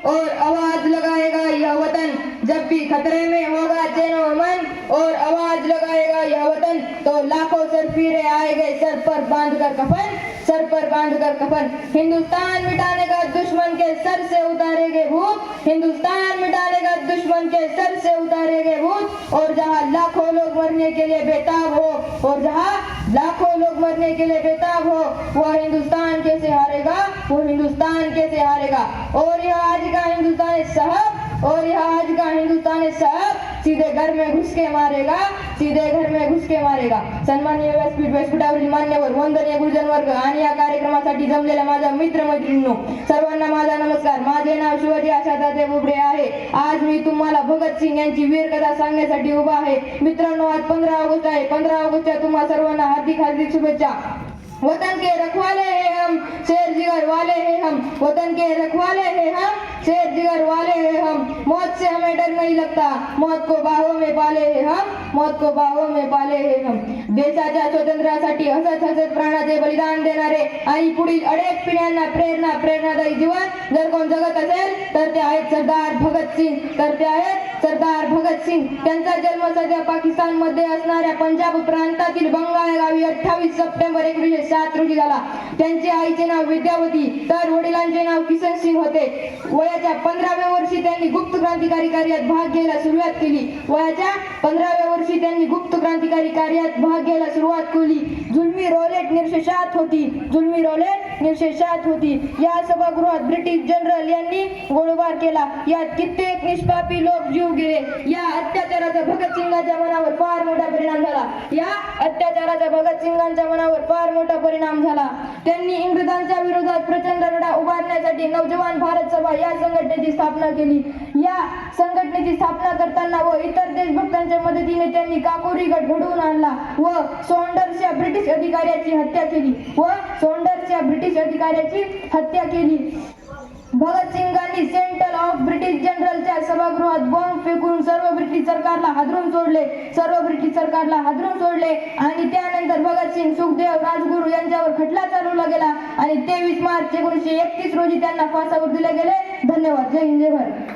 और आवाज लगाएगा यह वतन जब भी खतरे में होगा चैनो अमन, और आवाज लगाएगा यह वतन तो लाखों सरफिरे आएंगे सर पर बांधकर कफन, सर पर बांधकर कफन। हिंदुस्तान मिटाने का दुश्मन के सर से उतारेंगे भूत, हिंदुस्तान मिटाने का दुश्मन के सर से उतारेंगे भूत। और जहाँ लाखों लोग मरने के लिए बेताब हो, और जहाँ लाखों लोग मरने के लिए बेताब हो, वह हिंदुस्तान कैसे हारेगा, वो हिंदुस्तान कैसे हारेगा। और यह आज का हिंदुस्तान साहब, और यह आज का हिंदुस्तान साहब सीधे घर में घुस के मारेगा, सीधे घर में घुस के मारेगा। सन्माननीय व्यासपीठ व्यासपीठावरील मान्यवर वंदनीय गुरुजन वर्ग आणि या कार्यक्रमासाठी जमलेल्या माझ्या मित्र मैत्रिणींनो, सर्वांना माझा नमस्कार। माझे नाव शिवाजी आशातात्या बुबडे आहे। आज मी तुम्हाला भगतसिंग यांची वीरकथा सांगण्यासाठी उभा आहे। मित्रांनो, आज 15 ऑगस्ट आहे। 15 ऑगस्टच्या तुम्हा सर्वांना हार्दिक हार्दिक शुभेच्छा। वतन के रखवाले हैं हम, शेर जिगर वाले हैं हम, वतन के रखवाले हैं हम, शेर जिगर वाले हैं हम। मौत से हमें डर नहीं लगता, मौत को बाहों में पाले हैं हम, मौत को बाहों में पाले हैं हम। देशाच्या स्वातंत्र्यासाठी हसत हसत प्राणाचे बलिदान देणारे आणि पुढील अनेक पिढ्यांना प्रेरणादायी जीवन जर कोण जगत असेल तर ते आहेत सरदार भगतसिंग, तर ते आहेत सरदार भगतसिंग। त्यांचा जन्म सध्या पाकिस्तान मध्ये असणाऱ्या पंजाब प्रांतातील बंगाळ गावी 28 सप्टेंबर 1907 रोजी झाला। त्यांचे आईचे नाव विद्यावती तर वडिलांचे नाव किसन सिंग होते। वयाच्या 15व्या वर्षी त्यांनी गुप्त क्रांतिकारी कार्यात भाग घ्यायला सुरुवात केली। वयाच्या 15व्या वर्षी त्यांनी गुप्त क्रांतिकारी कार्यात भाग घ्यायला सुरुवात केली। जुलमी रोलेट निर्शेषात होती, जुलमी रोलेट निर्शेषात होती। या सभागृहात ब्रिटिश जनरल यांनी गोळीबार केला। यात कित्येक निष्पापी लोक जीव गेले। या अत्याचाराचा भगतसिंगांच्या मनावर फार मोठा परिणाम झाला। या अत्याचाराचा भगतसिंगांच्या मनावर फार मोठा परिणाम झाला। त्यांनी इंग्रजांच्या विरोधात प्रचंड लढा उभारण्यासाठी नवजवान भारत सभा या संघटनेची स्थापना केली। या संघटनेची स्थापना करताना व इतर देशभक्तांच्या मदतीने त्यांनी काकोरी गट घडवून आणला व सॉन्डर्स या ब्रिटिश अधिकाऱ्याची हत्या केली, व सॉन्डर्स या ब्रिटिश अधिकाऱ्याची हत्या केली। भगतसिंगांनी सेंट्रल ऑफ ब्रिटिश जनरलच्या सभागृहात बॉम्ब फेकून सर्व ब्रिटिश सरकारला हादरून सोडले, सर्व ब्रिटिश सरकारला हादरून सोडले। आणि त्यानंतर भगतसिंग, सुखदेव, राजगुरू यांच्यावर खटला चालवला गेला आणि 23 मार्च 1931 रोजी त्यांना फासावर दिले गेले। धन्यवाद। जय हिंद, जय भारत।